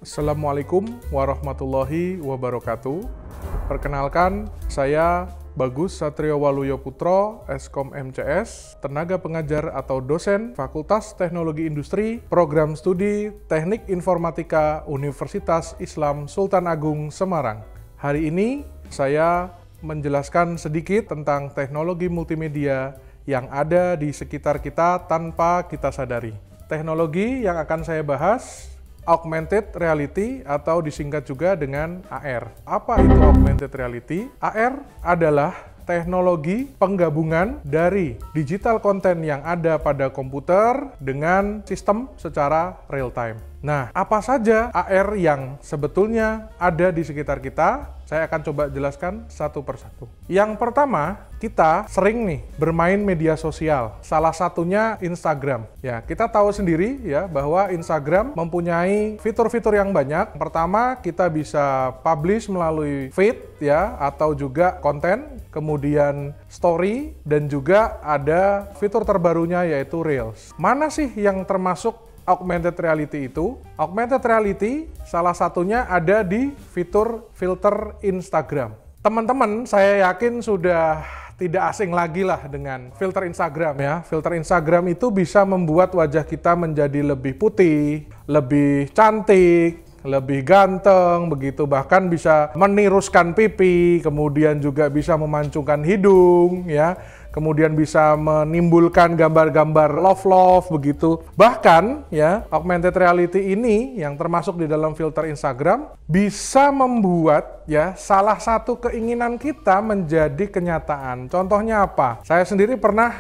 Assalamualaikum warahmatullahi wabarakatuh. Perkenalkan, saya Bagus Satrio Waluyo Putro, Eskom MCS, tenaga pengajar atau dosen Fakultas Teknologi Industri, Program Studi Teknik Informatika Universitas Islam Sultan Agung Semarang. Hari ini saya menjelaskan sedikit tentang teknologi multimedia yang ada di sekitar kita tanpa kita sadari. Teknologi yang akan saya bahas Augmented Reality atau disingkat juga dengan AR. Apa itu Augmented Reality? AR adalah teknologi penggabungan dari digital content yang ada pada komputer dengan sistem secara real time. Nah, apa saja AR yang sebetulnya ada di sekitar kita? Saya akan coba jelaskan satu persatu. Yang pertama, kita sering nih bermain media sosial. Salah satunya Instagram. Ya, kita tahu sendiri ya bahwa Instagram mempunyai fitur-fitur yang banyak. Pertama, kita bisa publish melalui feed ya atau juga konten, kemudian story dan juga ada fitur terbarunya yaitu Reels. Mana sih yang termasuk Augmented Reality itu? Augmented Reality salah satunya ada di fitur filter Instagram. Teman-teman, saya yakin sudah tidak asing lagi lah dengan filter Instagram ya. Filter Instagram itu bisa membuat wajah kita menjadi lebih putih, lebih cantik, lebih ganteng, begitu, bahkan bisa meniruskan pipi, kemudian juga bisa memancungkan hidung ya. Kemudian bisa menimbulkan gambar-gambar love begitu. Bahkan ya, augmented reality ini yang termasuk di dalam filter Instagram bisa membuat ya salah satu keinginan kita menjadi kenyataan. Contohnya apa? Saya sendiri pernah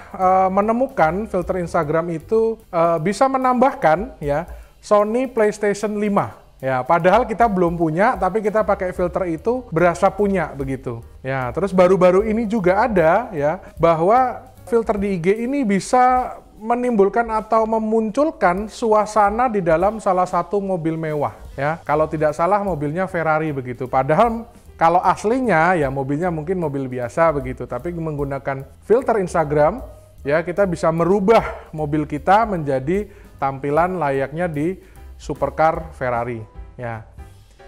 menemukan filter Instagram itu bisa menambahkan ya Sony PlayStation 5. Ya, padahal kita belum punya, tapi kita pakai filter itu berasa punya begitu. Ya, terus baru-baru ini juga ada ya bahwa filter di IG ini bisa menimbulkan atau memunculkan suasana di dalam salah satu mobil mewah. Ya, kalau tidak salah mobilnya Ferrari begitu. Padahal kalau aslinya ya mobilnya mungkin mobil biasa begitu, tapi menggunakan filter Instagram ya kita bisa merubah mobil kita menjadi tampilan layaknya di supercar Ferrari ya.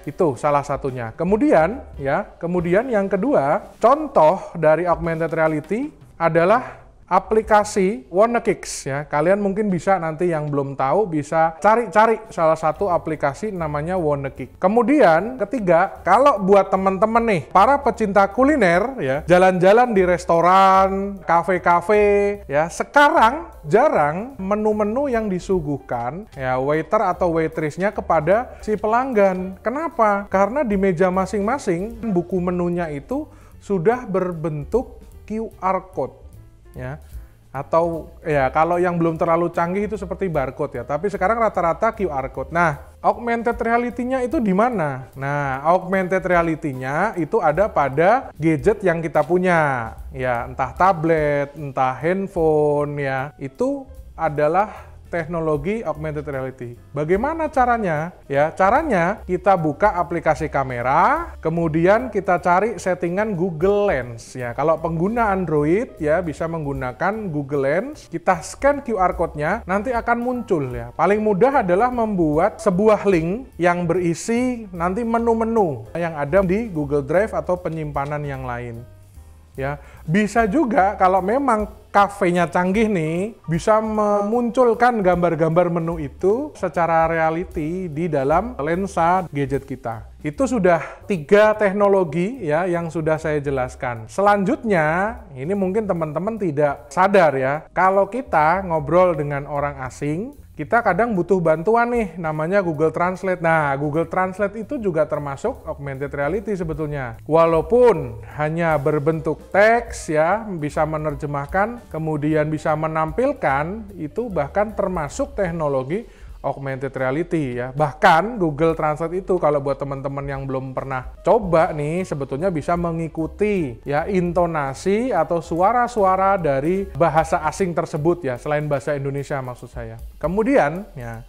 Itu salah satunya. Kemudian yang kedua, contoh dari augmented reality adalah aplikasi Wannakicks ya. Kalian mungkin bisa nanti yang belum tahu bisa cari-cari salah satu aplikasi namanya Wannakicks. Kemudian ketiga, kalau buat teman-teman nih para pecinta kuliner ya, jalan-jalan di restoran, kafe-kafe ya, sekarang jarang menu-menu yang disuguhkan ya waiter atau waitressnya kepada si pelanggan. Kenapa? Karena di meja masing-masing buku menunya itu sudah berbentuk QR code ya, atau ya kalau yang belum terlalu canggih itu seperti barcode ya, tapi sekarang rata-rata QR code. Nah, augmented reality-nya itu di mana? Nah, augmented reality-nya itu ada pada gadget yang kita punya ya, entah tablet, entah handphone ya, itu adalah teknologi augmented reality. Bagaimana caranya? Ya, caranya kita buka aplikasi kamera, kemudian kita cari settingan Google Lens ya. Kalau pengguna Android ya bisa menggunakan Google Lens, kita scan QR code-nya, nanti akan muncul ya. Paling mudah adalah membuat sebuah link yang berisi nanti menu-menu yang ada di Google Drive atau penyimpanan yang lain. Ya, bisa juga kalau memang kafenya canggih nih, bisa memunculkan gambar-gambar menu itu secara reality di dalam lensa gadget kita. Itu sudah 3 teknologi ya yang sudah saya jelaskan. Selanjutnya, ini mungkin teman-teman tidak sadar ya, kalau kita ngobrol dengan orang asing, kita kadang butuh bantuan nih, namanya Google Translate. Nah, Google Translate itu juga termasuk augmented reality sebetulnya. Walaupun hanya berbentuk teks ya, bisa menerjemahkan, kemudian bisa menampilkan, itu bahkan termasuk teknologi augmented reality ya. Bahkan Google Translate itu kalau buat teman-teman yang belum pernah coba nih, sebetulnya bisa mengikuti ya intonasi atau suara-suara dari bahasa asing tersebut ya, selain bahasa Indonesia maksud saya. Kemudian ya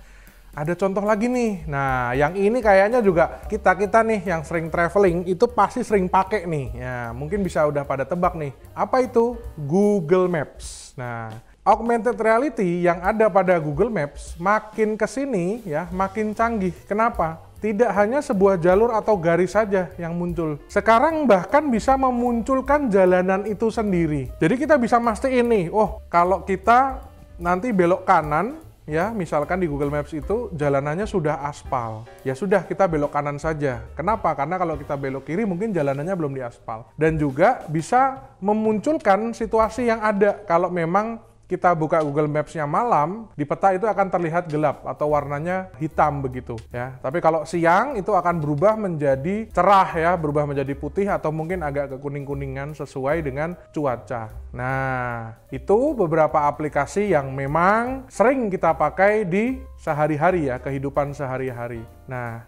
ada contoh lagi nih. Nah, yang ini kayaknya juga kita nih yang sering traveling itu pasti sering pakai nih. Ya, mungkin bisa udah pada tebak nih. Apa itu? Google Maps. Nah, augmented reality yang ada pada Google Maps makin kesini ya makin canggih. Kenapa? tidak hanya sebuah jalur atau garis saja yang muncul. Sekarang bahkan bisa memunculkan jalanan itu sendiri. Jadi kita bisa mastiin nih, oh kalau kita nanti belok kanan, ya misalkan di Google Maps itu jalanannya sudah aspal, ya sudah kita belok kanan saja. Kenapa? Karena kalau kita belok kiri mungkin jalanannya belum diaspal. Dan juga bisa memunculkan situasi yang ada kalau memang kita buka Google Maps-nya malam, di peta itu akan terlihat gelap atau warnanya hitam begitu ya. Tapi kalau siang itu akan berubah menjadi cerah ya, berubah menjadi putih atau mungkin agak kekuning-kuningan sesuai dengan cuaca. Nah, itu beberapa aplikasi yang memang sering kita pakai di sehari-hari ya, kehidupan sehari-hari. Nah,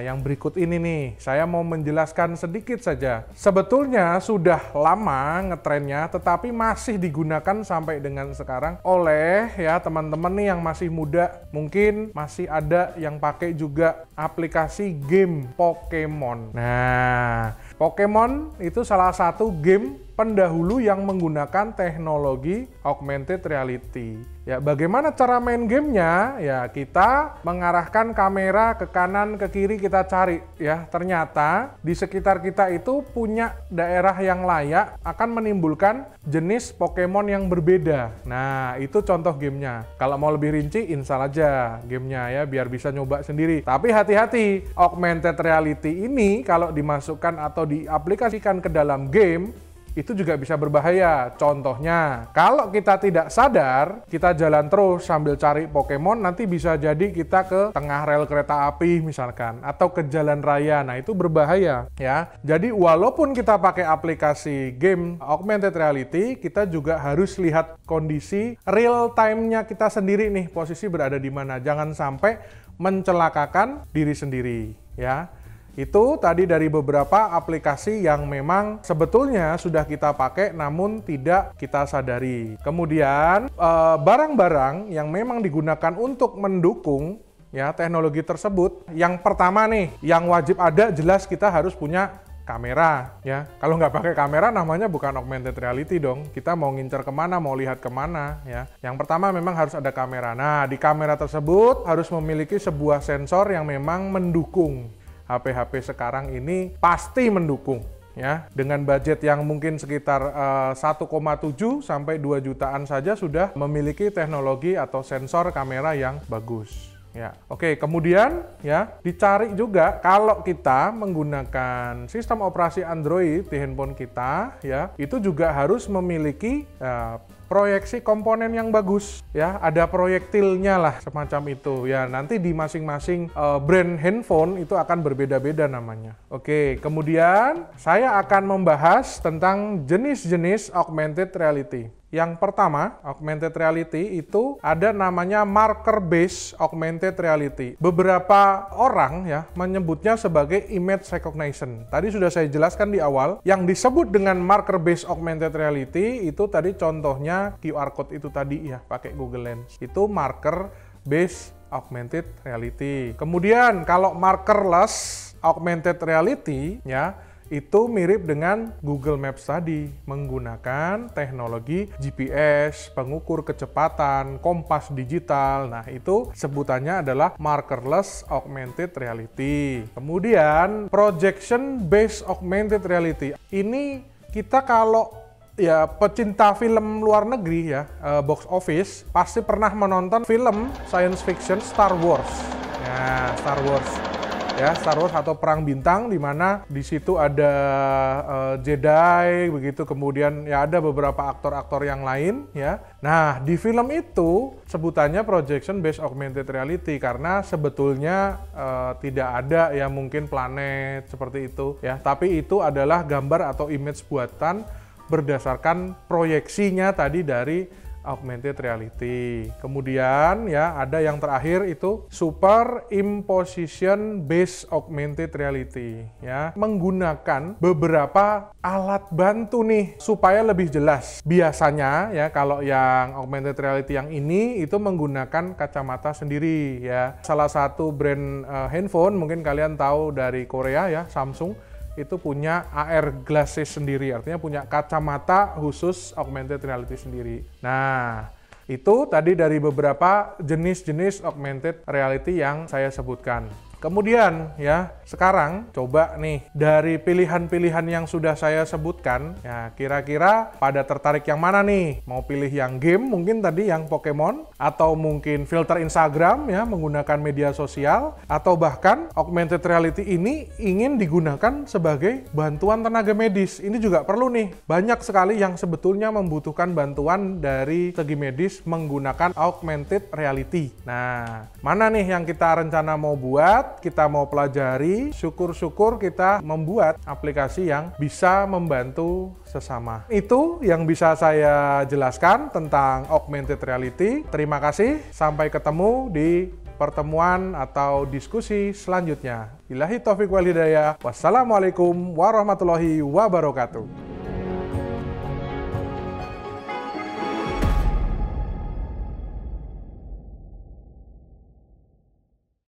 yang berikut ini nih, saya mau menjelaskan sedikit saja. Sebetulnya sudah lama ngetrennya, tetapi masih digunakan sampai dengan sekarang oleh ya teman-teman nih yang masih muda. Mungkin masih ada yang pakai juga aplikasi game Pokemon. Nah, Pokemon itu salah satu game pendahulu yang menggunakan teknologi augmented reality. Ya, bagaimana cara main gamenya? Ya, kita mengarahkan kamera ke kanan, ke kiri, kita cari. Ya, ternyata di sekitar kita itu punya daerah yang layak akan menimbulkan jenis Pokemon yang berbeda. Nah, itu contoh gamenya. Kalau mau lebih rinci, install aja gamenya ya, biar bisa nyoba sendiri. Tapi hati-hati, augmented reality ini kalau dimasukkan atau diaplikasikan ke dalam game, itu juga bisa berbahaya. Contohnya, kalau kita tidak sadar, kita jalan terus sambil cari Pokemon, nanti bisa jadi kita ke tengah rel kereta api misalkan, atau ke jalan raya. Nah, itu berbahaya ya. Jadi walaupun kita pakai aplikasi game augmented reality, kita juga harus lihat kondisi real time-nya kita sendiri nih, posisi berada di mana. Jangan sampai mencelakakan diri sendiri ya. Itu tadi dari beberapa aplikasi yang memang sebetulnya sudah kita pakai namun tidak kita sadari. Kemudian barang-barang yang memang digunakan untuk mendukung ya teknologi tersebut. Yang pertama nih, yang wajib ada jelas kita harus punya kamera ya. Kalau nggak pakai kamera namanya bukan augmented reality dong. Kita mau ngincer kemana, mau lihat kemana ya. Yang pertama memang harus ada kamera. Nah, di kamera tersebut harus memiliki sebuah sensor yang memang mendukung. HP-HP sekarang ini pasti mendukung ya. Dengan budget yang mungkin sekitar 1,7 sampai 2 jutaan saja sudah memiliki teknologi atau sensor kamera yang bagus. Ya, oke. Kemudian ya dicari juga kalau kita menggunakan sistem operasi Android di handphone kita ya, itu juga harus memiliki proyeksi komponen yang bagus ya, ada proyektilnya lah semacam itu ya. Nanti di masing-masing brand handphone itu akan berbeda-beda namanya. Oke, kemudian saya akan membahas tentang jenis-jenis augmented reality. Yang pertama, augmented reality itu ada namanya marker based augmented reality. Beberapa orang ya menyebutnya sebagai image recognition. Tadi sudah saya jelaskan di awal, yang disebut dengan marker based augmented reality itu tadi contohnya QR code itu tadi ya, pakai Google Lens. Itu marker based augmented reality. Kemudian kalau markerless augmented reality ya, itu mirip dengan Google Maps tadi, menggunakan teknologi GPS, pengukur kecepatan, kompas digital. Nah, itu sebutannya adalah markerless augmented reality. Kemudian projection based augmented reality. Ini kita kalau ya pecinta film luar negeri ya, box office, pasti pernah menonton film science fiction Star Wars. Ya, Star Wars. Ya, Star Wars atau Perang Bintang, di mana di situ ada Jedi begitu, kemudian ya ada beberapa aktor-aktor yang lain ya. Nah, di film itu sebutannya projection based augmented reality karena sebetulnya tidak ada ya mungkin planet seperti itu ya, tapi itu adalah gambar atau image buatan berdasarkan proyeksinya tadi dari augmented reality. Kemudian ya ada yang terakhir itu superimposition based augmented reality ya, menggunakan beberapa alat bantu nih supaya lebih jelas. Biasanya ya kalau yang augmented reality yang ini itu menggunakan kacamata sendiri ya. Salah satu brand handphone mungkin kalian tahu dari Korea ya, Samsung, itu punya AR glasses sendiri, artinya punya kacamata khusus augmented reality sendiri. Nah, Itu tadi dari beberapa jenis-jenis augmented reality yang saya sebutkan. Kemudian ya, sekarang coba nih dari pilihan-pilihan yang sudah saya sebutkan, ya kira-kira pada tertarik yang mana nih? Mau pilih yang game mungkin tadi yang Pokemon, atau mungkin filter Instagram ya menggunakan media sosial, atau bahkan augmented reality ini ingin digunakan sebagai bantuan tenaga medis. Ini juga perlu nih. Banyak sekali yang sebetulnya membutuhkan bantuan dari segi medis menggunakan augmented reality. Nah, mana nih yang kita rencana mau buat? Kita mau pelajari, syukur-syukur kita membuat aplikasi yang bisa membantu sesama. Itu yang bisa saya jelaskan tentang augmented reality. Terima kasih, sampai ketemu di pertemuan atau diskusi selanjutnya. Billahi taufiq wal hidayah. Wassalamualaikum warahmatullahi wabarakatuh.